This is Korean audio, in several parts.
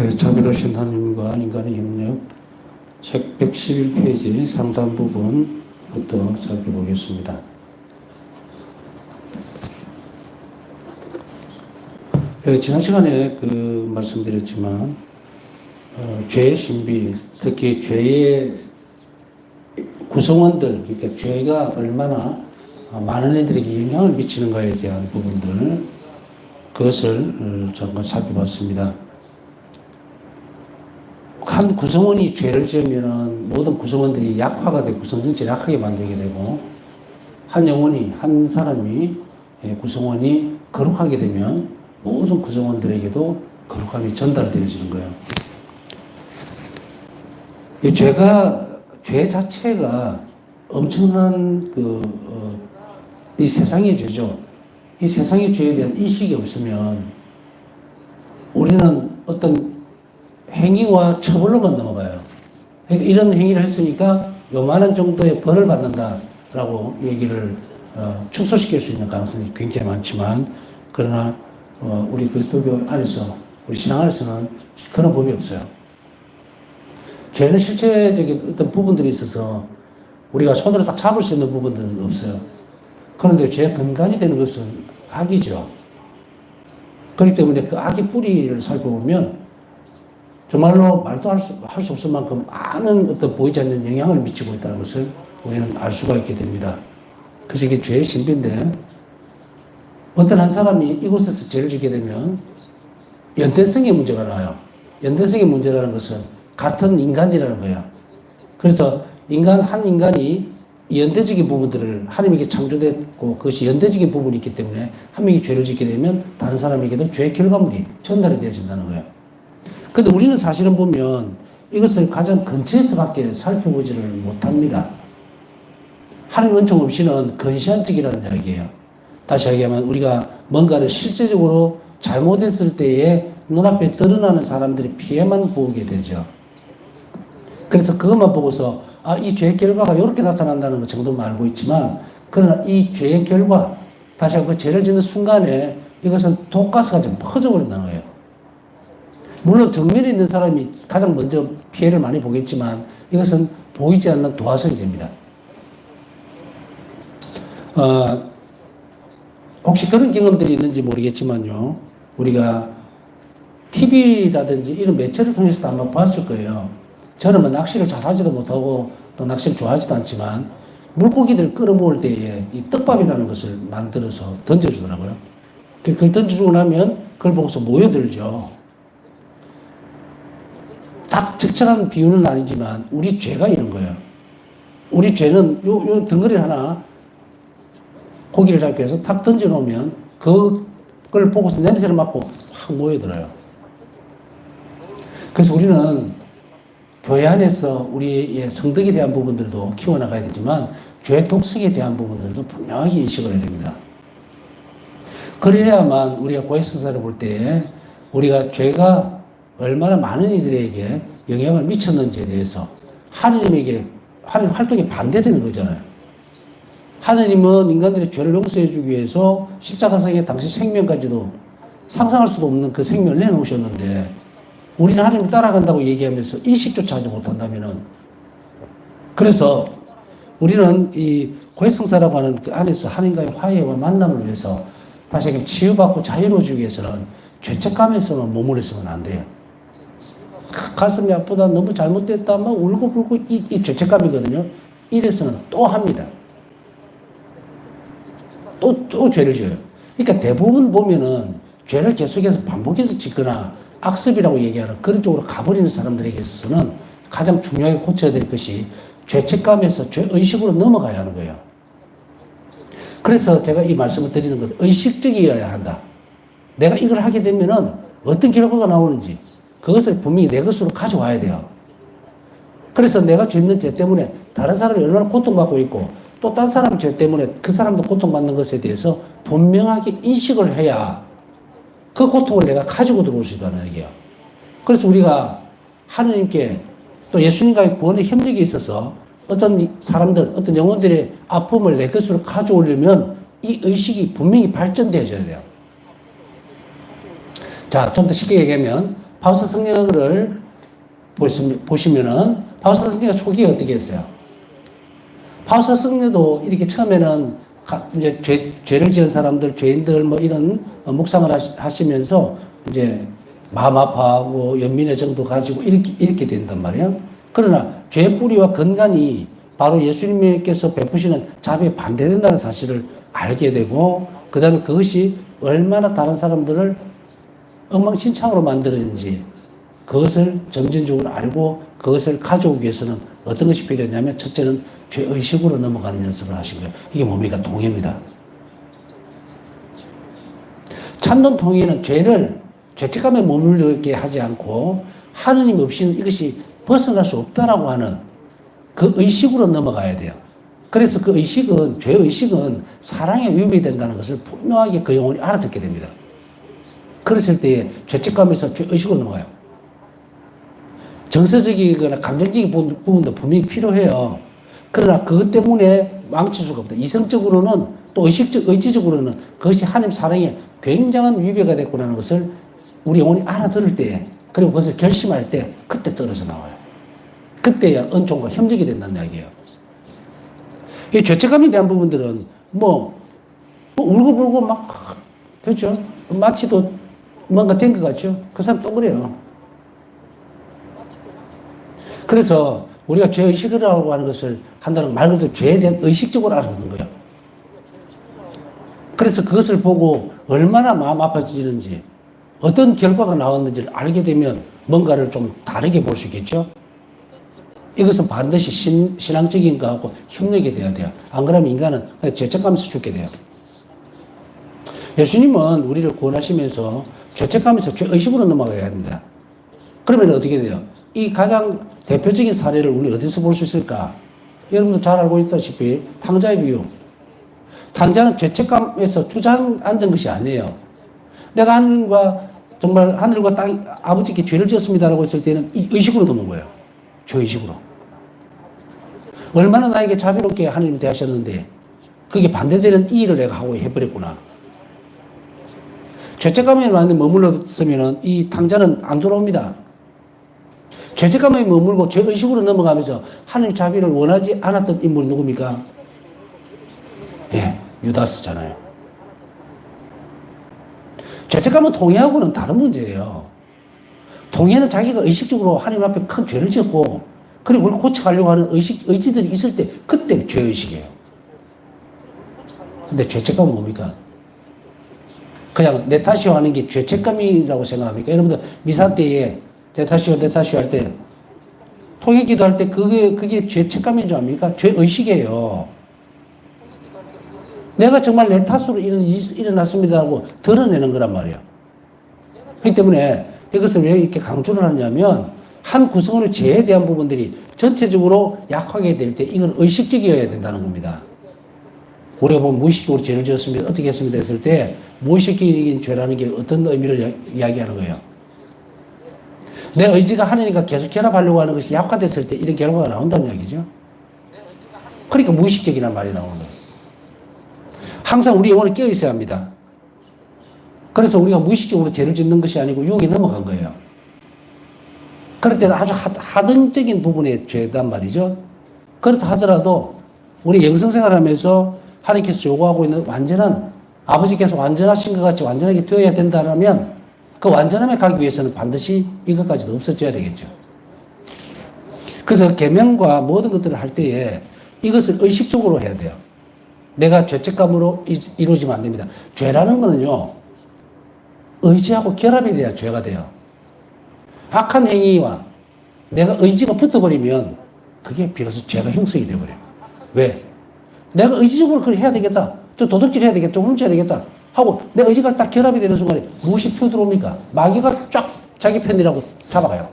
자비로우신 하나님과 인간의 협력 책 111페이지 상단 부분부터 살펴보겠습니다. 지난 시간에 말씀드렸지만 죄의 신비, 특히 죄의 구성원들, 그러니까 죄가 얼마나 많은 이들에게 영향을 미치는가에 대한 부분들, 그것을 잠깐 살펴봤습니다. 한 구성원이 죄를 지으면 모든 구성원들이 약화가 되고 구성 전체를 약하게 만들게 되고, 한 영혼이, 한 사람이, 구성원이 거룩하게 되면 모든 구성원들에게도 거룩함이 전달되어지는 거예요. 이 죄 자체가 엄청난 이 세상의 죄죠. 이 세상의 죄에 대한 인식이 없으면 우리는 어떤 행위와 처벌로만 넘어가요. 그러니까 이런 행위를 했으니까 요만한 정도의 벌을 받는다라고 얘기를 축소시킬 수 있는 가능성이 굉장히 많지만, 그러나 우리 그리스도교 안에서, 우리 신앙 안에서는 그런 법이 없어요. 죄는 실체적인 어떤 부분들이 있어서 우리가 손으로 딱 잡을 수 있는 부분들은 없어요. 그런데 죄의 근간이 되는 것은 악이죠. 그렇기 때문에 그 악의 뿌리를 살펴보면 정말로 말도 할 수 없을 만큼 많은 어떤 보이지 않는 영향을 미치고 있다는 것을 우리는 알 수가 있게 됩니다. 그래서 이게 죄의 신비인데, 어떤 한 사람이 이곳에서 죄를 짓게 되면 연대성의 문제가 나와요. 연대성의 문제라는 것은 같은 인간이라는 거예요. 그래서 한 인간이 연대적인 부분들을 하나님에게 창조됐고, 그것이 연대적인 부분이 있기 때문에 한 명이 죄를 짓게 되면 다른 사람에게도 죄의 결과물이 전달이 되어진다는 거예요. 근데 우리는 사실은 보면 이것을 가장 근처에서밖에 살펴보지를 못합니다. 하나님 은총 없이는 근시안적이라는 이야기예요. 다시 얘기하면 우리가 뭔가를 실제적으로 잘못했을 때에 눈앞에 드러나는 사람들의 피해만 보게 되죠. 그래서 그것만 보고서 이 죄의 결과가 이렇게 나타난다는 것 정도만 알고 있지만, 그러나 이 죄의 결과, 다시 한번 그 죄를 짓는 순간에 이것은 독가스가 좀 퍼져버린다는 거예요. 물론 정면에 있는 사람이 가장 먼저 피해를 많이 보겠지만 이것은 보이지 않는 도화선이 됩니다. 혹시 그런 경험들이 있는지 모르겠지만요, 우리가 TV라든지 이런 매체를 통해서도 아마 봤을 거예요. 저는 뭐 낚시를 잘 하지도 못하고 또 낚시를 좋아하지도 않지만 물고기들 끌어모을 때에 이 떡밥이라는 것을 만들어서 던져주더라고요. 그걸 던져주고 나면 그걸 보고서 모여들죠. 딱 적절한 비유는 아니지만 우리 죄가 이런 거예요. 우리 죄는 요 덩어리 하나 고기를 잡기 위해서 탁 던져놓으면 그걸 보고서 냄새를 맡고 확 모여들어요. 그래서 우리는 교회 안에서 우리의 성덕에 대한 부분들도 키워나가야 되지만 죄 독성에 대한 부분들도 분명하게 인식을 해야 됩니다. 그래야만 우리가 고해성사를 볼 때 우리가 죄가 얼마나 많은 이들에게 영향을 미쳤는지에 대해서 하나님 활동에 반대되는 거잖아요. 하나님은 인간들의 죄를 용서해 주기 위해서 십자가상에 당시 생명까지도 상상할 수도 없는 그 생명을 내놓으셨는데, 우리는 하나님을 따라간다고 얘기하면서 인식조차 하지 못한다면은, 그래서 우리는 이 고해성사라고 하는 그 안에서 하나님과의 화해와 만남을 위해서, 다시 얘기하면 치유받고 자유로워지기 위해서는 죄책감에서는 머무르서는 안 돼요. 가슴이 아프다, 너무 잘못됐다, 막 울고불고 이 죄책감이거든요. 이래서는 또 합니다. 또 죄를 지어요. 그러니까 대부분 보면은 죄를 계속해서 반복해서 짓거나 악습이라고 얘기하는 그런 쪽으로 가버리는 사람들에게서는 가장 중요하게 고쳐야 될 것이 죄책감에서 죄의식으로 넘어가야 하는 거예요. 그래서 제가 이 말씀을 드리는 건 의식적이어야 한다. 내가 이걸 하게 되면은 어떤 결과가 나오는지 그것을 분명히 내 것으로 가져와야 돼요. 그래서 내가 짓는 죄 때문에 다른 사람이 얼마나 고통받고 있고 또 다른 사람 죄 때문에 그 사람도 고통받는 것에 대해서 분명하게 인식을 해야 그 고통을 내가 가지고 들어올 수 있다는 얘기예요. 그래서 우리가 하느님께 또 예수님과의 구원의 협력에 있어서 어떤 사람들, 어떤 영혼들의 아픔을 내 것으로 가져오려면 이 의식이 분명히 발전되어져야 돼요. 자, 좀 더 쉽게 얘기하면 파우스트 성령을 보시면은 파우스트 성령가 초기에 어떻게 했어요? 파우스트 성령도 이렇게 처음에는 이제 죄를 지은 사람들, 죄인들 뭐 이런 묵상을 하시면서 이제 마음 아파하고 연민의 정도 가지고 이렇게 된단 말이에요. 그러나 죄의 뿌리와 근간이 바로 예수님께서 베푸시는 자비에 반대된다는 사실을 알게 되고, 그 다음에 그것이 얼마나 다른 사람들을 엉망진창으로 만드는지 그것을 점진적으로 알고 그것을 가져오기 위해서는 어떤 것이 필요했냐면, 첫째는 죄의식으로 넘어가는 연습을 하신 거예요. 이게 뭡니까? 동의입니다. 참된 동의는 죄책감에 머물게 하지 않고 하느님 없이는 이것이 벗어날 수 없다라고 하는 그 의식으로 넘어가야 돼요. 그래서 그 의식은, 죄의식은 사랑에 위협이 된다는 것을 분명하게 그 영혼이 알아듣게 됩니다. 그랬을 때에 죄책감에서 죄의식으로 넘어가요. 정서적이거나 감정적인 부분도 분명히 필요해요. 그러나 그것 때문에 망칠 수가 없다. 이성적으로는 또 의지적으로는 그것이 하나님 사랑에 굉장한 위배가 됐구나는 것을 우리 영혼이 알아들을 때, 그리고 그것을 결심할 때, 그때 떨어져 나와요. 그때야 은총과 협력이 된다는 이야기예요. 이 죄책감에 대한 부분들은 울고불고 막, 그렇죠? 마치도 뭔가 된 것 같죠? 그 사람 또 그래요. 그래서 우리가 죄의식이라고 하는 것을 한다는 말 그대로 죄에 대한 의식적으로 알아듣는 거예요. 그래서 그것을 보고 얼마나 마음 아파지는지, 어떤 결과가 나왔는지를 알게 되면 뭔가를 좀 다르게 볼 수 있겠죠? 이것은 반드시 신앙적인 거하고 협력이 돼야 돼요. 안 그러면 인간은 죄책감에서 죽게 돼요. 예수님은 우리를 구원하시면서 죄책감에서 죄의식으로 넘어가야 합니다. 그러면 어떻게 돼요? 이 가장 대표적인 사례를 우리 어디서 볼 수 있을까? 여러분도 잘 알고 있다시피 탕자의 비유. 탕자는 죄책감에서 주저앉은 것이 아니에요. 내가 하늘과 땅, 아버지께 죄를 지었습니다라고 했을 때는 이 의식으로 넘은 거예요. 죄의식으로. 얼마나 나에게 자비롭게 하나님 대하셨는데 그게 반대되는 이 일을 내가 하고 해버렸구나. 죄책감에 머물렀으면 이 탕자는 안 돌아옵니다. 죄책감에 머물고 죄의식으로 넘어가면서 하나님 자비를 원하지 않았던 인물이 누굽니까? 예, 유다스잖아요. 죄책감은 통해하고는 다른 문제예요. 통해는 자기가 의식적으로 하나님 앞에 큰 죄를 지었고, 그리고 그걸 고쳐가려고 하는 의지들이 있을 때, 그때 죄의식이에요. 근데 죄책감은 뭡니까? 그냥 내 탓이요 하는 게 죄책감이라고 생각합니까? 여러분들, 미사 때에 내 탓이요 할 때, 통해 기도할 때 그게 죄책감인 줄 압니까? 죄의식이에요. 내가 정말 내 탓으로 일어났습니다라고 드러내는 거란 말이에요. 그렇기 때문에 이것을 왜 이렇게 강조를 하냐면, 한 구성원의 죄에 대한 부분들이 전체적으로 약하게 될 때 이건 의식적이어야 된다는 겁니다. 우리가 보면 무의식적으로 죄를 지었습니다. 어떻게 했습니다 했을 때 무의식적인 죄라는 게 어떤 의미를 이야기하는 거예요? 내 의지가 하나님과 계속 결합하려고 하는 것이 약화됐을 때 이런 결과가 나온다는 이야기죠. 그러니까 무의식적이라는 말이 나오는 거예요. 항상 우리 영혼에 깨어 있어야 합니다. 그래서 우리가 무의식적으로 죄를 짓는 것이 아니고 유혹에 넘어간 거예요. 그럴 때는 아주 하등적인 부분의 죄단 말이죠. 그렇다 하더라도 우리 영성생활 하면서 하나님께서 요구하고 있는 완전한, 아버지께서 완전하신 것 같이 완전하게 되어야 된다면 그 완전함에 가기 위해서는 반드시 이것까지도 없어져야 되겠죠. 그래서 계명과 모든 것들을 할 때에 이것을 의식적으로 해야 돼요. 내가 죄책감으로 이루어지면 안 됩니다. 죄라는 거는요, 의지하고 결합이 돼야 죄가 돼요. 악한 행위와 내가 의지가 붙어버리면 그게 비로소 죄가 형성이 되어버려요. 왜? 내가 의지적으로 그걸 해야 되겠다. 좀 도둑질 해야 되겠다. 좀 훔쳐야 되겠다. 하고 내 의지가 딱 결합이 되는 순간에 무엇이 튀어들어옵니까? 마귀가 쫙 자기 편이라고 잡아가요.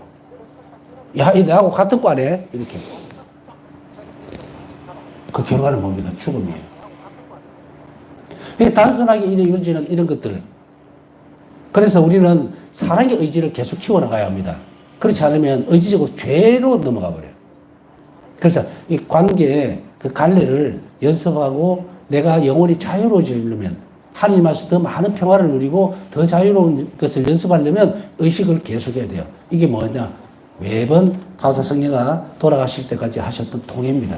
야, 이 내하고 같은 과네? 이렇게. 그 결과는 뭡니까? 죽음이에요. 단순하게 이루어지는 이런 것들. 그래서 우리는 사랑의 의지를 계속 키워나가야 합니다. 그렇지 않으면 의지적으로 죄로 넘어가 버려요. 그래서 이 관계의 그 갈래를 연습하고 내가 영원히 자유로워지려면 하나님 앞에서 더 많은 평화를 누리고 더 자유로운 것을 연습하려면 의식을 계속해야 돼요. 이게 뭐냐? 매번 파우사 성녀가 돌아가실 때까지 하셨던 통해입니다.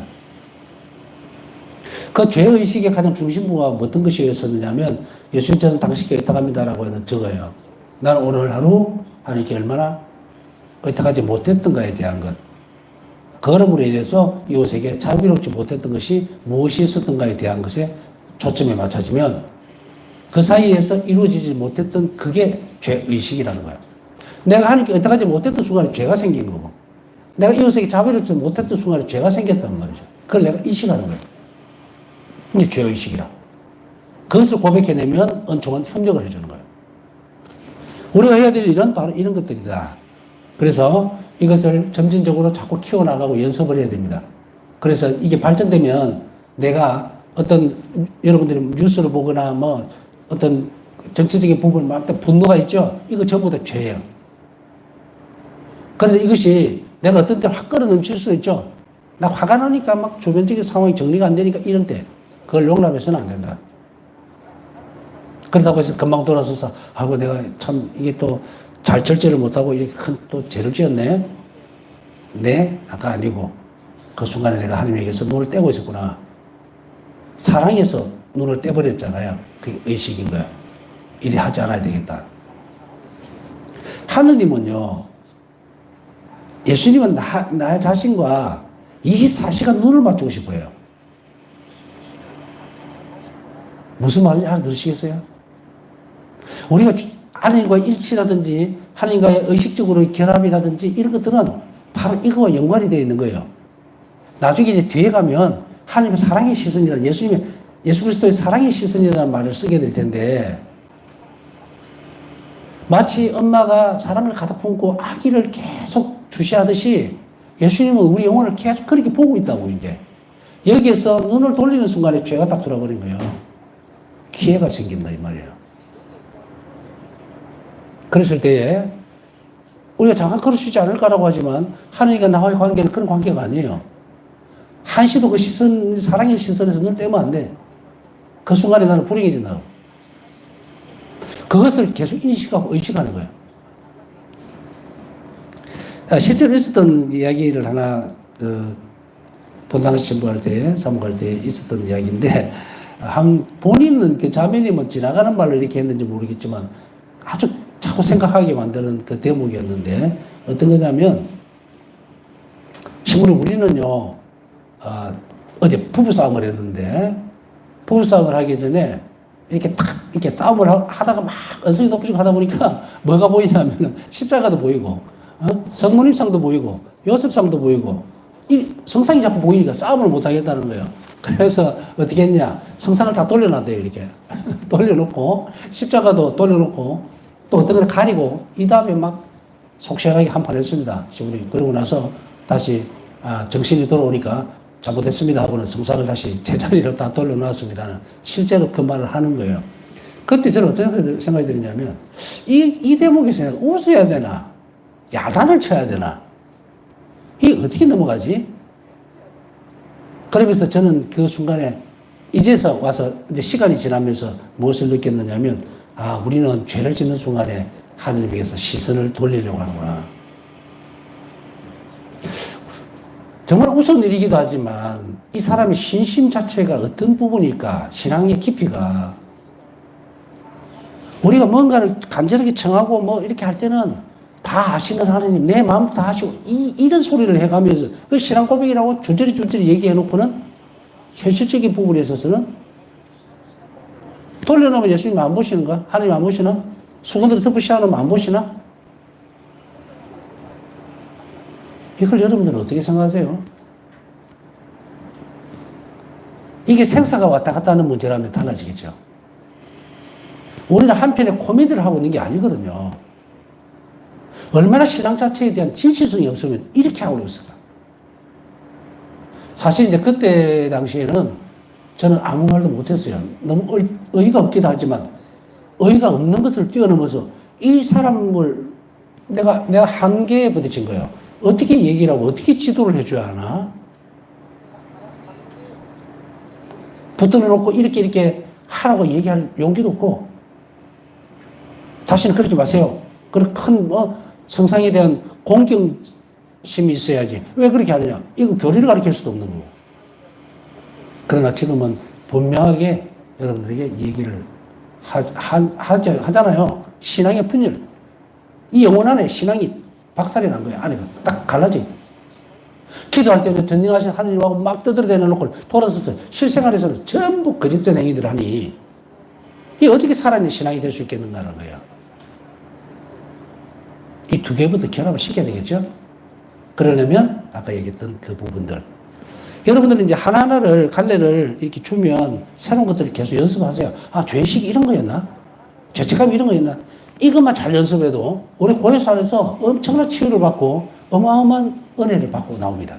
그 죄의식의 가장 중심부가 어떤 것이었었느냐면 예수님처럼 당신께 의탁합니다라고 하는 저거예요. 나는 오늘 하루 하나님께 얼마나 의탁하지 못했던가에 대한 것. 걸음으로 인해서 이웃에게 자비롭지 못했던 것이 무엇이 있었던가에 대한 것에 초점이 맞춰지면 그 사이에서 이루어지지 못했던 그게 죄의식이라는 거예요. 내가 하나님께 의탁하지 못했던 순간에 죄가 생긴 거고 내가 이웃에게 자비롭지 못했던 순간에 죄가 생겼단 말이죠. 그걸 내가 의식하는 거예요. 이게 죄의식이라. 그것을 고백해내면 은총은 협력을 해주는 거예요. 우리가 해야 될 일은 바로 이런 것들이다. 그래서 이것을 점진적으로 자꾸 키워나가고 연습을 해야 됩니다. 그래서 이게 발전되면 내가 어떤 여러분들이 뉴스를 보거나 뭐 어떤 정치적인 부분에 막 분노가 있죠? 이거 전부 다 죄예요. 그런데 이것이 내가 어떤 때 확 끌어 넘칠 수 있죠? 나 화가 나니까 막 주변적인 상황이 정리가 안 되니까 이런 때 그걸 용납해서는 안 된다. 그러다고 해서 금방 돌아서서 하고 내가 참 이게 또 잘 절제를 못하고 이렇게 큰 또 죄를 지었네. 네? 아까 아니고 그 순간에 내가 하나님에게서 눈을 떼고 있었구나. 사랑해서 눈을 떼버렸잖아요. 그게 의식인 거야. 이리 하지 않아야 되겠다. 하느님은요, 예수님은 나 자신과 24시간 눈을 맞추고 싶어요. 무슨 말인지 알아들으시겠어요? 우리가 하나님과의 일치라든지 하나님과의 의식적으로 결합이라든지 이런 것들은 바로 이거와 연관이 되어 있는 거예요. 나중에 이제 뒤에 가면 하나님의 사랑의 시선이라는 예수 그리스도의 사랑의 시선이라는 말을 쓰게 될 텐데 마치 엄마가 사랑을 가득 품고 아기를 계속 주시하듯이 예수님은 우리 영혼을 계속 그렇게 보고 있다고 이제 여기에서 눈을 돌리는 순간에 죄가 딱 돌아버린 거예요. 기회가 생긴다 이 말이에요. 그랬을 때에 우리가 잠깐 그럴 수 있지 않을까라고 하지만 하나님과 나와의 관계는 그런 관계가 아니에요. 한시도 그 시선, 사랑의 시선에서 눈을 떼면 안 돼. 그 순간에 나는 불행해진다고. 그것을 계속 인식하고 의식하는 거예요. 실제로 있었던 이야기를 하나 본당시 전부할 때, 사무할 때 있었던 이야기인데 본인은 그 자매님은 지나가는 말로 이렇게 했는지 모르겠지만 아주 자꾸 생각하게 만드는 그 대목이었는데 어떤 거냐면 시골에 우리는요 어제 부부싸움을 했는데 부부싸움을 하기 전에 이렇게 탁 이렇게 싸움을 하다가 막 언성이 높아지고 하다 보니까 뭐가 보이냐면 십자가도 보이고 성모님상도 보이고 요셉상도 보이고 이 성상이 자꾸 보이니까 싸움을 못 하겠다는 거예요. 그래서 어떻게 했냐 성상을 다 돌려놨대요. 이렇게 돌려놓고 십자가도 돌려놓고 또 어떤 걸 가리고 이 다음에 막 속시원하게 한판 했습니다. 그러고 나서 다시 정신이 돌아오니까 잘못했습니다 하고는 성상을 다시 제자리로 다 돌려놓았습니다. 실제로 그 말을 하는 거예요. 그때 저는 어떤 생각이 드느냐면 이 대목에서 웃어야 되나 야단을 쳐야 되나 이게 어떻게 넘어가지? 그러면서 저는 그 순간에 이제서 와서 이제 시간이 지나면서 무엇을 느꼈느냐면 우리는 죄를 짓는 순간에 하나님께서 시선을 돌리려고 하는구나. 정말 우스운 일이기도 하지만 이 사람의 신심 자체가 어떤 부분일까? 신앙의 깊이가. 우리가 뭔가를 간절하게 청하고 뭐 이렇게 할 때는 다 아시는 하나님, 내 마음도 다 아시고 이런 소리를 해가면서 그 신앙 고백이라고 줄줄이 얘기해놓고는 현실적인 부분에 있어서는 돌려놓으면 예수님 안 보시는가? 하나님 안 보시나? 수건들을 덮으시하면 안 보시나? 이걸 여러분들은 어떻게 생각하세요? 이게 생사가 왔다 갔다 하는 문제라면 달라지겠죠. 우리는 한편에 코미디를 하고 있는 게 아니거든요. 얼마나 신앙 자체에 대한 진실성이 없으면 이렇게 하고 있을까? 사실 이제 그때 당시에는 저는 아무 말도 못했어요. 너무 어이가 없기도 하지만 어이가 없는 것을 뛰어넘어서 이 사람을 내가 한계에 부딪힌 거예요. 어떻게 얘기를 하고 어떻게 지도를 해줘야 하나? 붙들어 놓고 이렇게 하라고 얘기할 용기도 없고, 다시는 그러지 마세요. 그런 큰 성상에 대한 공경심이 있어야지. 왜 그렇게 하느냐? 이거 교리를 가르칠 수도 없는 거고. 그러나 지금은 분명하게 여러분들에게 얘기를 하잖아요. 신앙의 분열. 이 영혼 안에 신앙이 박살이 난 거예요. 안에가 딱 갈라져 있다. 기도할 때는 전능하신 하나님하고 막 떠들어대는 놓고 돌아서서 실생활에서는 전부 거짓된 행위들을 하니 이게 어떻게 살아있는 신앙이 될 수 있겠는가라는 거예요. 이 두 개부터 결합을 시켜야 되겠죠? 그러려면 아까 얘기했던 그 부분들. 여러분들은 이제 하나하나를 갈래를 이렇게 주면 새로운 것들을 계속 연습하세요. 아, 죄의식이 이런 거였나? 죄책감이 이런 거였나? 이것만 잘 연습해도 우리 고해사 안에서 엄청난 치유를 받고 어마어마한 은혜를 받고 나옵니다.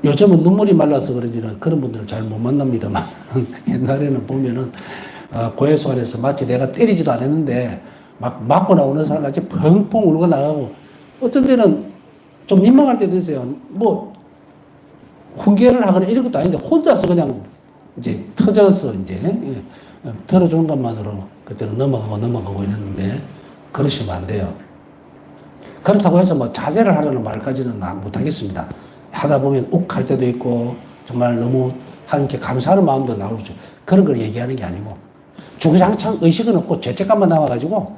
요즘은 눈물이 말라서 그런지는 그런 분들을 잘 못 만납니다만 옛날에는 보면은 고해소 안에서 마치 내가 때리지도 않았는데 막 맞고 나오는 사람같이 펑펑 울고 나가고 어떤 때는 좀 민망할 때도 있어요. 뭐 훈계를 하거나 이런 것도 아닌데 혼자서 그냥 이제 터져서 이제 들어주는 것만으로 그때는 넘어가고 이랬는데 그러시면 안 돼요. 그렇다고 해서 뭐 자제를 하려는 말까지는 못하겠습니다. 하다 보면 욱할 때도 있고 정말 너무 하나님께 감사하는 마음도 나오죠. 그런 걸 얘기하는 게 아니고 주구장창 의식은 없고 죄책감만 남아가지고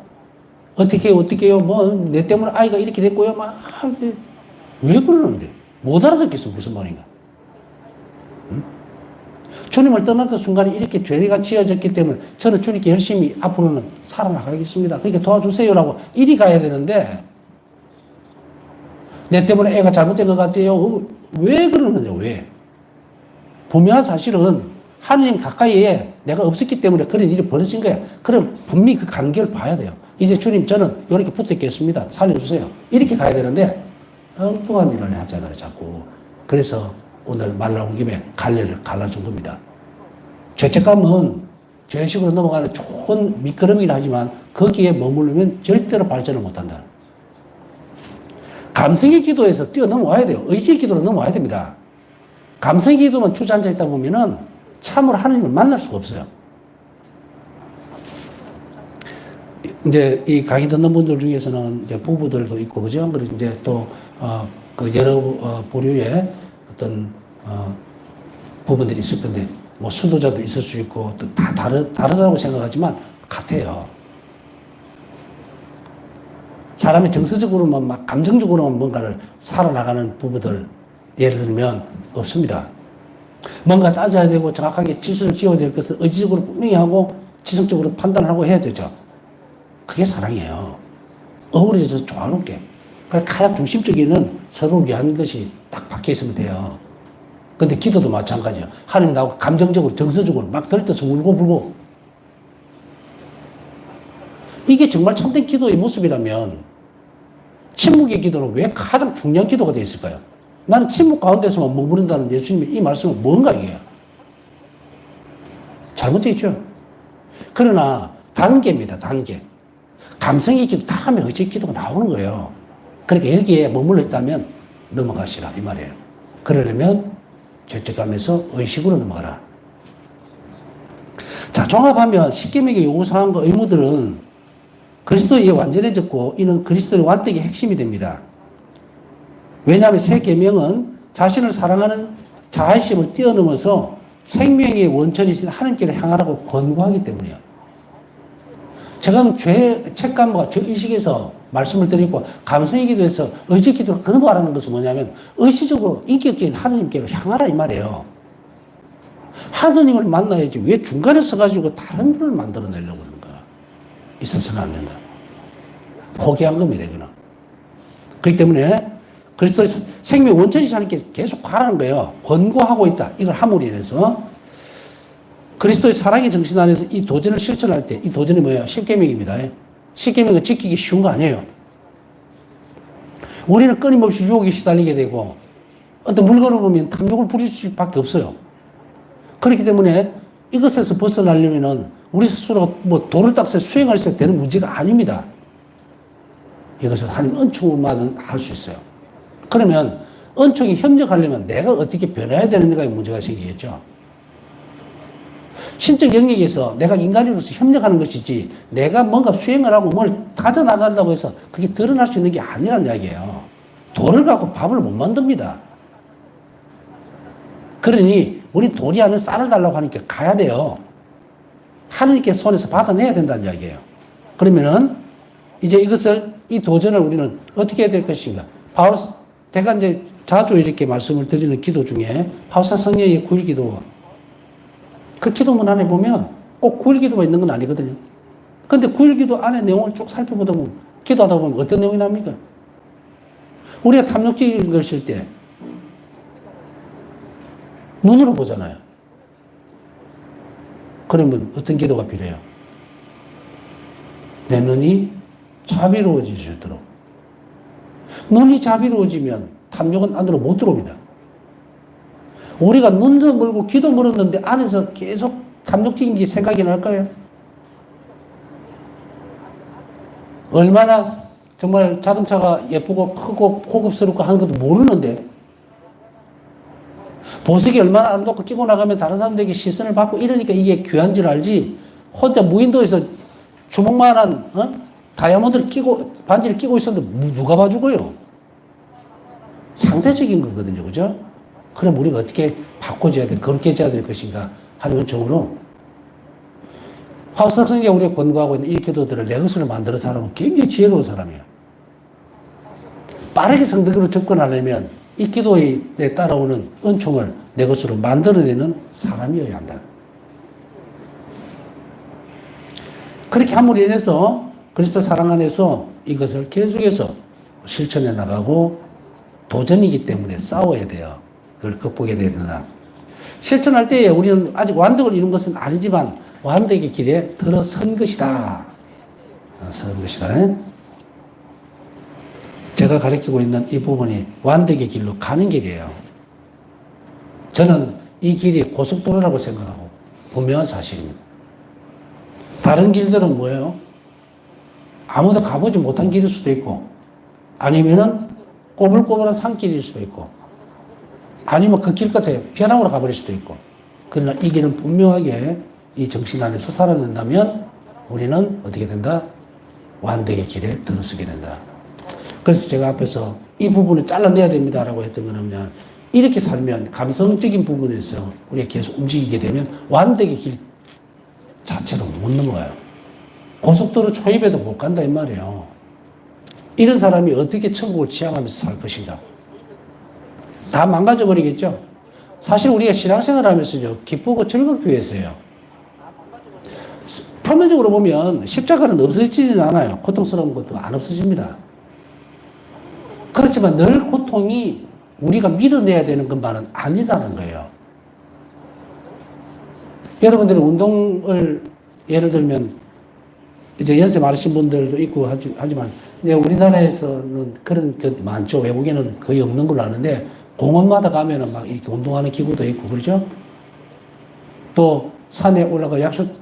어떻게요 뭐 내 때문에 아이가 이렇게 됐고요 막 왜 그러는데 못 알아듣겠어 무슨 말인가. 응? 주님을 떠났던 순간에 이렇게 죄가 지어졌기 때문에 저는 주님께 열심히 앞으로는 살아나가겠습니다. 그러니까 도와주세요라고 이리 가야 되는데 내 때문에 애가 잘못된 것 같아요. 왜 그러느냐, 왜? 분명한 사실은 하느님 가까이에 내가 없었기 때문에 그런 일이 벌어진 거야. 그럼 분명히 그 관계를 봐야 돼요. 이제 주님, 저는 이렇게 붙어 있겠습니다. 살려주세요. 이렇게 가야 되는데, 엉뚱한 일을 하잖아요, 자꾸. 그래서 오늘 말 나온 김에 갈래를 갈라준 겁니다. 죄책감은 죄식으로 넘어가는 좋은 미끄럼이긴 하지만 거기에 머무르면 절대로 발전을 못 한다. 감성의 기도에서 뛰어넘어와야 돼요. 의지의 기도로 넘어와야 됩니다. 감성의 기도만 주저앉아 있다 보면은 참으로 하나님을 만날 수가 없어요. 이제 이 강의 듣는 분들 중에서는 이제 부부들도 있고, 그죠? 그리고 이제 또, 그 여러 부류의 어떤, 부분들이 있을 건데, 뭐 수도자도 있을 수 있고, 또 다 다르다고 생각하지만 같아요. 사람이 정서적으로만 막 감정적으로만 뭔가를 살아나가는 부부들 예를 들면 없습니다. 뭔가 따져야 되고 정확하게 질서를 지어야 될 것을 의지적으로 분명히 하고 지성적으로 판단하고 해야 되죠. 그게 사랑이에요. 어우러져서 조화롭게. 그러니까 가장 중심적인 서로를 위한 것이 딱 박혀 있으면 돼요. 근데 기도도 마찬가지예요. 하나님 나하고 감정적으로 정서적으로 막 들떠서 울고 불고 이게 정말 참된 기도의 모습이라면 침묵의 기도는 왜 가장 중요한 기도가 되어 있을까요? 나는 침묵 가운데서만 머무른다는 예수님의 이 말씀은 뭔가 이게요? 잘못되어 있죠. 그러나 단계입니다. 단계. 감성의 기도 다음에 의지의 기도가 나오는 거예요. 그러니까 여기에 머물러 있다면 넘어가시라 이 말이에요. 그러려면 죄책감에서 의식으로 넘어가라. 자, 종합하면 십계명의 요구사항과 의무들은 그리스도에 완전해졌고 이는 그리스도의 완덕의 핵심이 됩니다. 왜냐하면 새 계명은 자신을 사랑하는 자의심을 뛰어넘어서 생명의 원천이신 하나님께로 향하라고 권고하기 때문이에요. 제가 죄책감과 죄의식에서 말씀을 드리고 감성의 기도에서 의지 기도를 거부하라는 것은 뭐냐면 의식적으로 인격적인 하나님께로 향하라 이 말이에요. 하나님을 만나야지 왜 중간에 서가지고 다른 걸 만들어내려고 그러는 거야. 있어서는 안 된다. 포기한 겁니다, 이거는. 그렇기 때문에 그리스도의 생명 원천이신 하나님께 계속 가라는 거예요. 권고하고 있다. 이걸 함으로 인해서 그리스도의 사랑의 정신 안에서 이 도전을 실천할 때 이 도전이 뭐예요? 십계명입니다. 십계명은 지키기 쉬운 거 아니에요. 우리는 끊임없이 유혹에 시달리게 되고 어떤 물건을 보면 탐욕을 부릴 수밖에 없어요. 그렇기 때문에 이것에서 벗어나려면은 우리 스스로 뭐 도를 닦아서 수행할 수 되는 문제가 아닙니다. 이것은 하나님 은총으로만 할 수 있어요. 그러면 은총이 협력하려면 내가 어떻게 변해야 되는가의 문제가 생기겠죠. 신적 영역에서 내가 인간으로서 협력하는 것이지 내가 뭔가 수행을 하고 뭘 가져나간다고 해서 그게 드러날 수 있는 게 아니란 이야기예요. 돌을 갖고 밥을 못 만듭니다. 그러니 우리 돌이 하는 쌀을 달라고 하니까 가야 돼요. 하느님께 손에서 받아내야 된다는 이야기예요. 그러면은 이제 이것을 이 도전을 우리는 어떻게 해야 될 것인가? 제가 이제 자주 이렇게 말씀을 드리는 기도 중에 바울사 성령의 9일 기도, 그 기도문 안에 보면 꼭 9일 기도가 있는 건 아니거든요. 근데 9일 기도 안에 내용을 쭉 살펴보다 보면, 기도하다 보면 어떤 내용이 납니까? 우리가 탐욕기 읽으실 때 눈으로 보잖아요. 그러면 어떤 기도가 필요해요? 내 눈이 자비로워지시도록. 눈이 자비로워지면 탐욕은 안으로 못 들어옵니다. 우리가 눈도 멀고 귀도 멀었는데 안에서 계속 탐욕적인 게 생각이 날까요? 얼마나 정말 자동차가 예쁘고 크고 고급스럽고 하는 것도 모르는데 보석이 얼마나 아름답고 끼고 나가면 다른 사람들에게 시선을 받고 이러니까 이게 귀한 줄 알지, 혼자 무인도에서 주먹만한 다이아몬드를 끼고 반지를 끼고 있었는데 누가 봐주고요? 상대적인 거거든요. 그죠? 그럼 우리가 어떻게 바꿔줘야 돼? 그렇게 해줘야 될 것인가 하는 요청으로 파우스트 성경이 우리가 권고하고 있는 이 기도들을 내 것으로 만드는 사람은 굉장히 지혜로운 사람이에요. 빠르게 성덕으로 접근하려면 이 기도에 따라오는 은총을 내 것으로 만들어내는 사람이어야 한다. 그렇게 함으로 인해서 그리스도 사랑 안에서 이것을 계속해서 실천해 나가고 도전이기 때문에 싸워야 돼요. 그걸 극복해야 된다. 실천할 때에 우리는 아직 완덕을 이룬 것은 아니지만 완덕의 길에 들어선 것이다. 선 것이다. 제가 가르치고 있는 이 부분이 완덕의 길로 가는 길이에요. 저는 이 길이 고속도로라고 생각하고 분명한 사실입니다. 다른 길들은 뭐예요? 아무도 가보지 못한 길일 수도 있고, 아니면은 꼬불꼬불한 산길일 수도 있고, 아니면 그 길 끝에 편항으로 가버릴 수도 있고. 그러나 이 길은 분명하게 이 정신 안에서 살아낸다면 우리는 어떻게 된다? 완덕의 길에 들어서게 된다. 그래서 제가 앞에서 이 부분을 잘라내야 됩니다라고 했던 건 뭐냐, 이렇게 살면 감성적인 부분에서 우리가 계속 움직이게 되면 완덕의 길 자체로 못 넘어가요. 고속도로 초입에도 못 간다 이 말이에요. 이런 사람이 어떻게 천국을 지향하면서 살 것인가? 다 망가져버리겠죠? 사실 우리가 신앙생활 하면서요, 기쁘고 즐겁게 위해서요. 표면적으로 보면 십자가는 없어지지는 않아요. 고통스러운 것도 안 없어집니다. 그렇지만 늘 고통이 우리가 밀어내야 되는 것만은 아니다는 거예요. 여러분들은 운동을 예를 들면 이제 연세 많으신 분들도 있고 하지만 이제 우리나라에서는 그런 게 많죠. 외국에는 거의 없는 걸로 아는데 공원마다 가면은 막 이렇게 운동하는 기구도 있고 그러죠. 또 산에 올라가 약속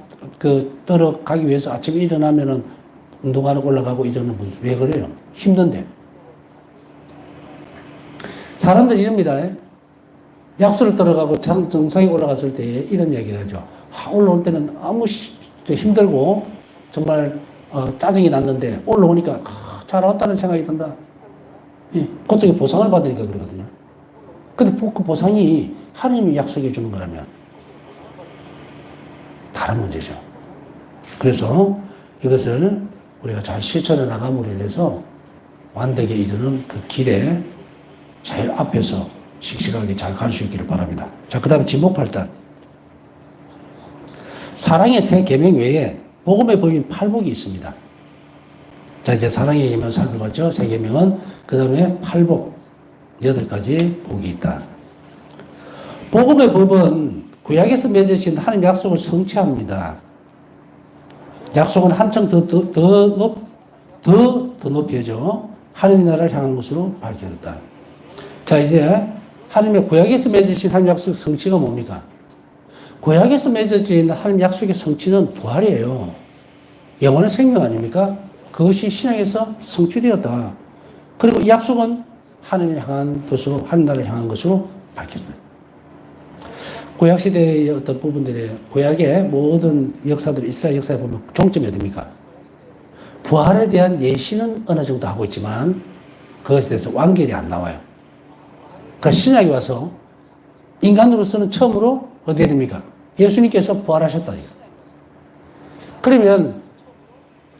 떨어 가기 위해서 아침에 일어나면은 운동하러 올라가고 이러는 분 왜 그래요? 힘든데. 사람들이 이럽니다. 약수를 떨어가고 정상에 올라갔을 때 이런 얘기를 하죠. 올라올 때는 너무 힘들고 정말 짜증이 났는데 올라오니까 잘 왔다는 생각이 든다. 예, 고통의 보상을 받으니까 그러거든요. 근데 그 보상이 하나님이 약속해 주는 거라면 다른 문제죠. 그래서 이것을 우리가 잘 실천해 나감으로 인해서 완덕에 이르는 그 길에 제일 앞에서 씩씩하게 잘 갈 수 있기를 바랍니다. 자, 그 다음에 진목 8단. 사랑의 세 계명 외에 복음의 법인 8복이 있습니다. 자, 이제 사랑의 계명 살펴봤죠? 세 계명은 그 다음에 8복, 8가지 복이 있다. 복음의 법은 구약에서 맺어진 하나님 약속을 성취합니다. 약속은 한층 더 높여져 하나님 나라를 향한 것으로 밝혀졌다. 자, 이제 하나님의 구약에서 맺으신 하나님 약속의 성취가 뭡니까? 구약에서 맺어진 하나님 약속의 성취는 부활이에요. 영원한 생명 아닙니까? 그것이 신약에서 성취되었다. 그리고 이 약속은 하늘을 향한 것으로, 하늘나라를 향한 것으로 밝혔어요. 구약시대의 어떤 부분들의, 구약의 모든 역사들, 이스라엘 역사에 보면 종점이 어딥니까? 부활에 대한 예시는 어느 정도 하고 있지만 그것에 대해서 완결이 안 나와요. 그러니까 신약에 와서 인간으로서는 처음으로 어떻게 됩니까? 예수님께서 부활하셨다. 그러면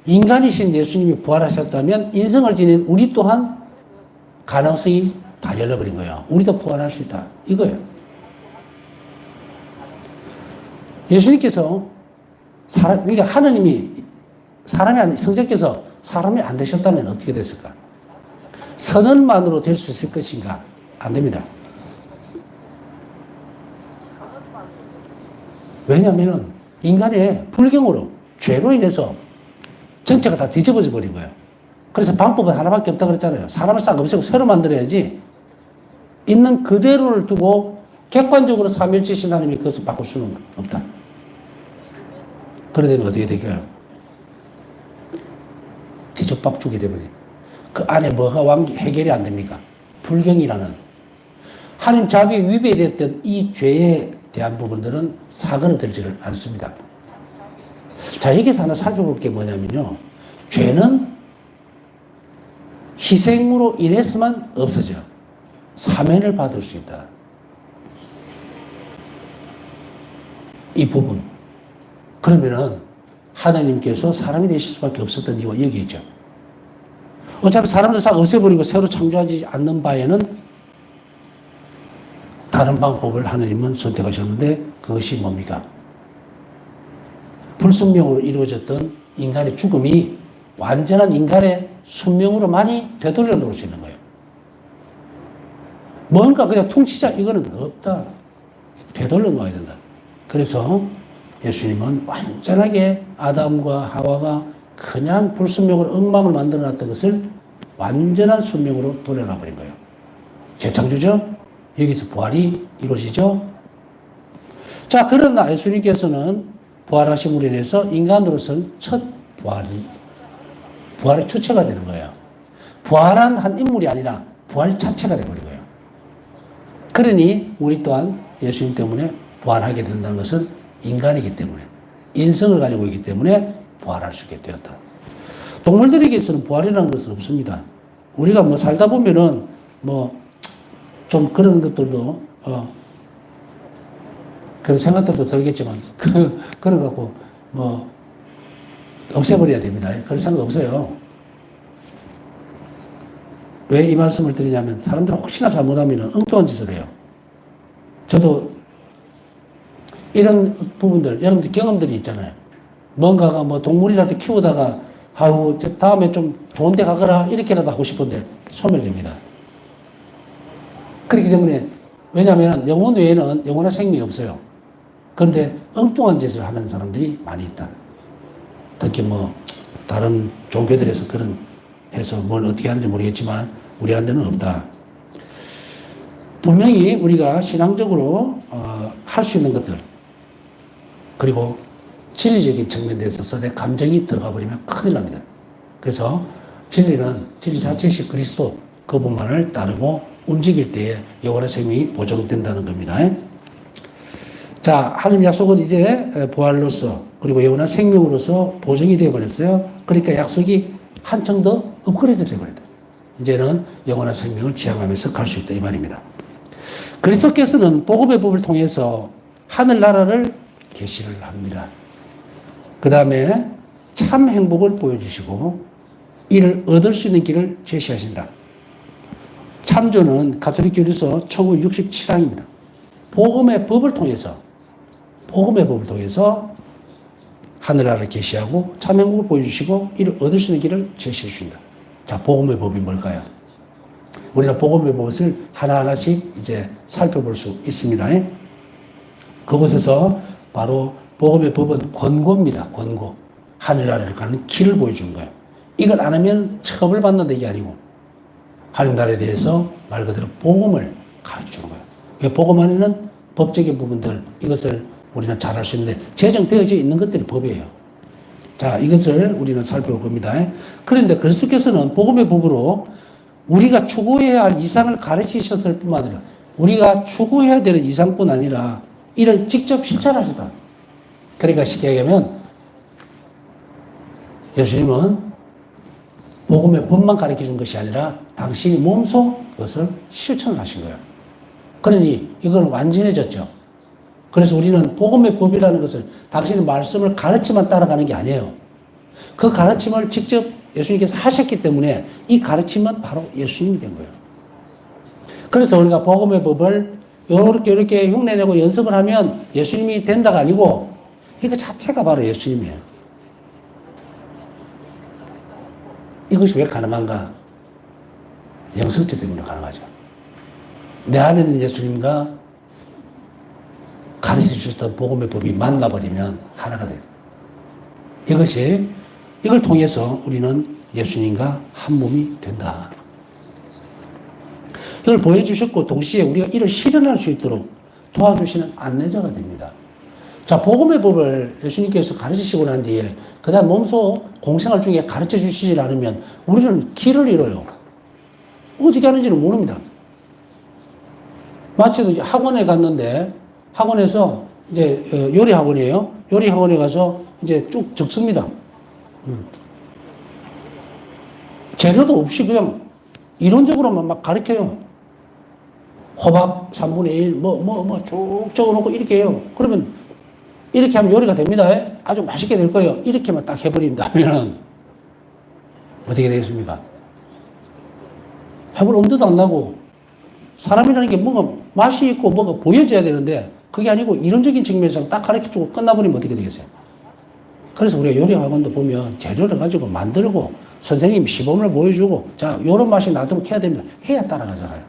인간이신 예수님이 부활하셨다면 인성을 지닌 우리 또한 가능성이 다 열려버린 거예요. 우리도 부활할 수 있다. 이거예요. 예수님께서 그러니까 하느님이 성자께서 사람이 안 되셨다면 어떻게 됐을까? 선언만으로 될 수 있을 것인가? 안 됩니다. 왜냐하면 인간의 불경으로, 죄로 인해서 전체가 다 뒤집어져 버린 거예요. 그래서 방법은 하나밖에 없다고 그랬잖아요. 사람을 싹 없애고 새로 만들어야지 있는 그대로를 두고 객관적으로 삼위일체신 하나님이 그것을 바꿀 수는 없다. 그러려면 어떻게 될까요? 뒤죽박죽이 되버려요. 그 안에 뭐가 해결이 안 됩니까? 불경이라는 하나님 자비에 위배됐던 이 죄에 대한 부분들은 사그러들지를 않습니다. 자, 여기서 하나 살펴볼 게 뭐냐면요. 죄는 희생으로 인해서만 없어져. 사면을 받을 수 있다. 이 부분. 그러면은 하나님께서 사람이 되실 수밖에 없었던 이유가 여기 있죠. 어차피 사람들 싹 없애버리고 새로 창조하지 않는 바에는 다른 방법을 하나님은 선택하셨는데 그것이 뭡니까? 불순명으로 이루어졌던 인간의 죽음이 완전한 인간의 순명으로만이 되돌려 놓을 수 있는 거예요. 뭔가 그냥 퉁치자 이거는 없다. 되돌려 놓아야 된다. 그래서 예수님은 완전하게 아담과 하와가 그냥 불순명으로 엉망을 만들어 놨던 것을 완전한 순명으로 돌려놔 버린 거예요. 재창조죠? 여기서 부활이 이루어지죠? 자, 그러나 예수님께서는 부활하심으로 인해서 인간으로서는 첫 부활의 주체가 되는 거예요. 부활한 한 인물이 아니라 부활 자체가 되버린 거예요. 그러니 우리 또한 예수님 때문에 부활하게 된다는 것은 인간이기 때문에, 인성을 가지고 있기 때문에 부활할 수 있게 되었다. 동물들에게서는 부활이라는 것은 없습니다. 우리가 뭐 살다 보면은 뭐 좀 그런 것들도 그런 생각들도 들겠지만 그런 거 갖고 뭐 없애버려야 됩니다. 그런 생각 없어요. 왜 이 말씀을 드리냐면 사람들 혹시나 잘못하면 엉뚱한 짓을 해요. 저도 이런 부분들, 여러분들 경험들이 있잖아요. 뭔가가 뭐 동물이라도 키우다가 아우 다음에 좀 좋은 데 가거라 이렇게라도 하고 싶은데 소멸됩니다. 그렇기 때문에 왜냐하면 영혼 외에는 영원한 생명이 없어요. 그런데 엉뚱한 짓을 하는 사람들이 많이 있다. 특히 뭐 다른 종교들에서 그런 해서 뭘 어떻게 하는지 모르겠지만 우리한테는 없다. 분명히 우리가 신앙적으로 할 수 있는 것들 그리고 진리적인 측면에 있어서 내 감정이 들어가 버리면 큰일 납니다. 그래서 진리는 진리 자체이신 그리스도 그분만을 따르고 움직일 때에 영원한 생명이 보존된다는 겁니다. 자, 하나님 약속은 이제 부활로서 그리고 영원한 생명으로서 보증이 되어버렸어요. 그러니까 약속이 한층 더 업그레이드 되어버렸다. 이제는 영원한 생명을 지향하면서 갈 수 있다 이 말입니다. 그리스도께서는 복음의 법을 통해서 하늘나라를 계시를 합니다. 그 다음에 참 행복을 보여주시고 이를 얻을 수 있는 길을 제시하신다. 참조는 가톨릭교에서 1967항입니다. 복음의 법을 통해서 하늘나라를 계시하고 참 행복을 보여주시고 이를 얻을 수 있는 길을 제시해 주신다. 자, 복음의 법이 뭘까요? 우리는 복음의 법을 하나하나씩 이제 살펴볼 수 있습니다. 그곳에서 바로 복음의 법은 권고입니다. 권고. 하늘나라를 가는 길을 보여주는 거예요. 이걸 안 하면 처벌받는다 이게 아니고 하늘나라에 대해서 말 그대로 복음을 가르쳐주는 거예요. 복음 안에는 법적인 부분들 이것을 우리는 잘 알 수 있는데 제정되어져 있는 것들이 법이에요. 자, 이것을 우리는 살펴볼 겁니다. 그런데 그리스도께서는 복음의 법으로 우리가 추구해야 할 이상을 가르치셨을 뿐만 아니라 우리가 추구해야 되는 이상뿐 아니라 이를 직접 실천하셨다. 그러니까 쉽게 얘기하면 예수님은 복음의 법만 가르쳐 준 것이 아니라 당신이 몸소 그것을 실천을 하신 거예요. 그러니 이건 완전해졌죠. 그래서 우리는 복음의 법이라는 것은 당신의 말씀을 가르치만 따라가는 게 아니에요. 그 가르침을 직접 예수님께서 하셨기 때문에 이 가르침은 바로 예수님이 된 거예요. 그래서 우리가 복음의 법을 이렇게 흉내내고 연습을 하면 예수님이 된다가 아니고 이거 자체가 바로 예수님이에요. 이것이 왜 가능한가? 영성체 때문에 가능하죠. 내 안에 있는 예수님과 가르쳐 주셨던 복음의 법이 만나버리면 하나가 돼요. 이걸 통해서 우리는 예수님과 한 몸이 된다. 이걸 보여주셨고 동시에 우리가 이를 실현할 수 있도록 도와주시는 안내자가 됩니다. 자, 복음의 법을 예수님께서 가르치시고 난 뒤에 그 다음 몸소 공생활 중에 가르쳐 주시지 않으면 우리는 길을 잃어요. 어떻게 하는지는 모릅니다. 마치 학원에 갔는데 학원에서 이제 요리 학원이에요. 요리 학원에 가서 이제 쭉 적습니다. 재료도 없이 그냥 이론적으로만 막 가르쳐요. 호박 3분의 1, 쭉 적어놓고 이렇게 해요. 그러면 이렇게 하면 요리가 됩니다. 아주 맛있게 될 거예요. 이렇게만 딱 해버린다면 어떻게 되겠습니까? 해볼 엄두도 안 나고 사람이라는 게 뭔가 맛이 있고 뭐가 보여져야 되는데 그게 아니고 이론적인 측면에서 딱 가르쳐주고 끝나버리면 어떻게 되겠어요? 그래서 우리가 요리 학원도 보면 재료를 가지고 만들고 선생님이 시범을 보여주고 자, 요런 맛이 나도록 해야 됩니다. 해야 따라가잖아요.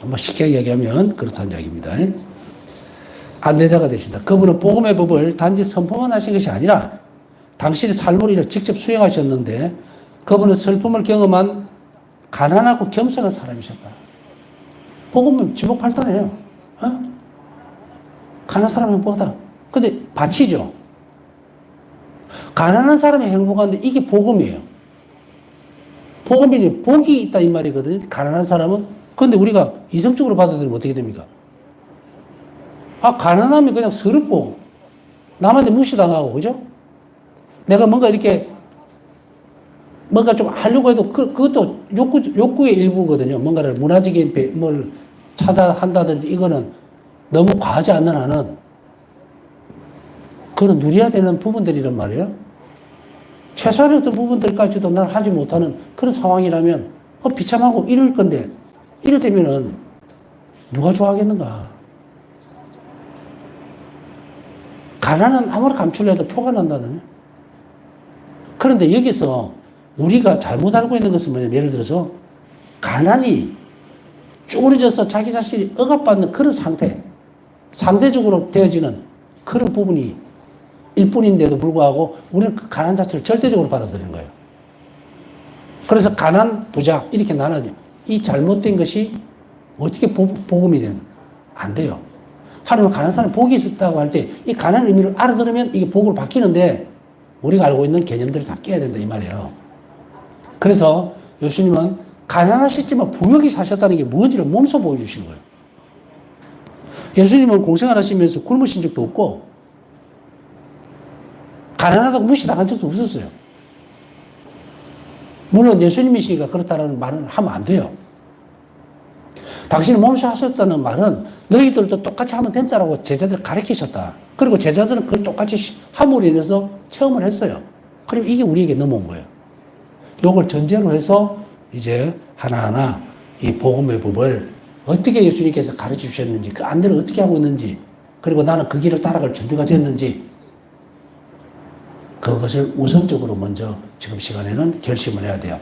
뭐 쉽게 얘기하면 그렇다는 이야기입니다. 안내자가 되신다. 그분은 복음의 법을 단지 선포만 하신 것이 아니라 당신의 삶으로 이를 직접 수행하셨는데 그분은 슬픔을 경험한 가난하고 겸손한 사람이셨다. 복음은 지목팔단이에요. 가난한 사람이 행복하다. 근데 바치죠. 가난한 사람이 행복한데 이게 복음이에요. 복음이니 복이 있다 이 말이거든요. 가난한 사람은. 근데 우리가 이성적으로 받아들이면 어떻게 됩니까? 가난하면 그냥 서럽고 남한테 무시당하고 그죠? 내가 뭔가 이렇게 뭔가 좀 하려고 해도 그것도 욕구의 일부거든요. 뭔가를 문화적인 뭘 찾아 한다든지 이거는 너무 과하지 않는 한은 그건 누려야 되는 부분들이란 말이에요. 최소한의 어떤 부분들까지도 난 하지 못하는 그런 상황이라면 비참하고 이럴 건데 이렇다면은 누가 좋아하겠는가? 가난은 아무리 감추려도 표가 난다는. 그런데 여기서 우리가 잘못 알고 있는 것은 뭐냐면 예를 들어서 가난이 쭈그려져서 자기 자신이 억압받는 그런 상대적으로 되어지는 그런 부분이 일뿐인데도 불구하고 우리는 그 가난 자체를 절대적으로 받아들이는 거예요. 그래서 가난, 부자 이렇게 나눠져. 이 잘못된 것이 어떻게 복음이 되는 거예요? 안 돼요. 하나님은 가난한 사람이 복이 있었다고 할 때 이 가난의 의미를 알아들으면 이게 복으로 바뀌는데 우리가 알고 있는 개념들을 다 깨야 된다 이 말이에요. 그래서 예수님은 가난하셨지만 부유하게 사셨다는 게 뭔지를 몸소 보여주시는 거예요. 예수님은 공생활 하시면서 굶으신 적도 없고 가난하다고 무시당한 적도 없었어요. 물론 예수님이시니까 그렇다는 말은 하면 안 돼요. 당신이 몸소 하셨다는 말은 너희들도 똑같이 하면 된다라고 제자들 가르치셨다. 그리고 제자들은 그걸 똑같이 함으로 인해서 체험을 했어요. 그리고 이게 우리에게 넘어온 거예요. 이걸 전제로 해서 이제 하나하나 이 복음의 법을 어떻게 예수님께서 가르쳐 주셨는지, 그 안내를 어떻게 하고 있는지, 그리고 나는 그 길을 따라갈 준비가 됐는지, 그것을 우선적으로 먼저 지금 시간에는 결심을 해야 돼요.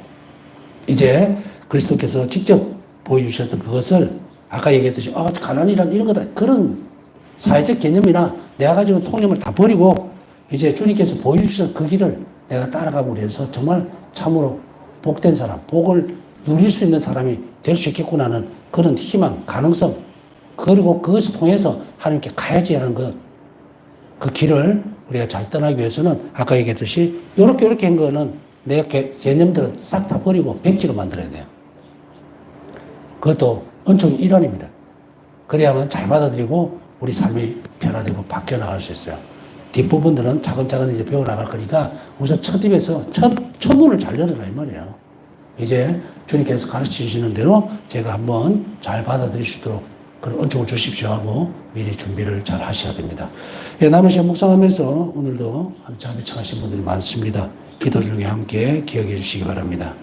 이제 그리스도께서 직접 보여주셨던 그것을 아까 얘기했듯이 가난이란 이런 거다. 그런 사회적 개념이나 내가 가지고 있는 통념을 다 버리고 이제 주님께서 보여주신 그 길을 내가 따라감으로 해서 정말 참으로 복된 사람, 복을 누릴 수 있는 사람이 될 수 있겠구나는 그런 희망, 가능성, 그리고 그것을 통해서 하나님께 가야지 하는 것, 그 길을 우리가 잘 떠나기 위해서는 아까 얘기했듯이 요렇게 한 거는 내 개념들을 싹 다 버리고 백지로 만들어야 돼요. 그것도 은총의 일환입니다. 그래야만 잘 받아들이고 우리 삶이 변화되고 바뀌어 나갈 수 있어요. 뒷부분들은 차근차근 이제 배워나갈 거니까 우선 첫 입에서 첫 문을 잘 열어라 이 말이에요. 이제 주님께서 가르쳐 주시는 대로 제가 한번 잘 받아들일 수 있도록 그런 은총을 주십시오 하고 미리 준비를 잘 하셔야 됩니다. 예, 남은 시간 묵상하면서 오늘도 한참 청하신 분들이 많습니다. 기도 중에 함께 기억해 주시기 바랍니다.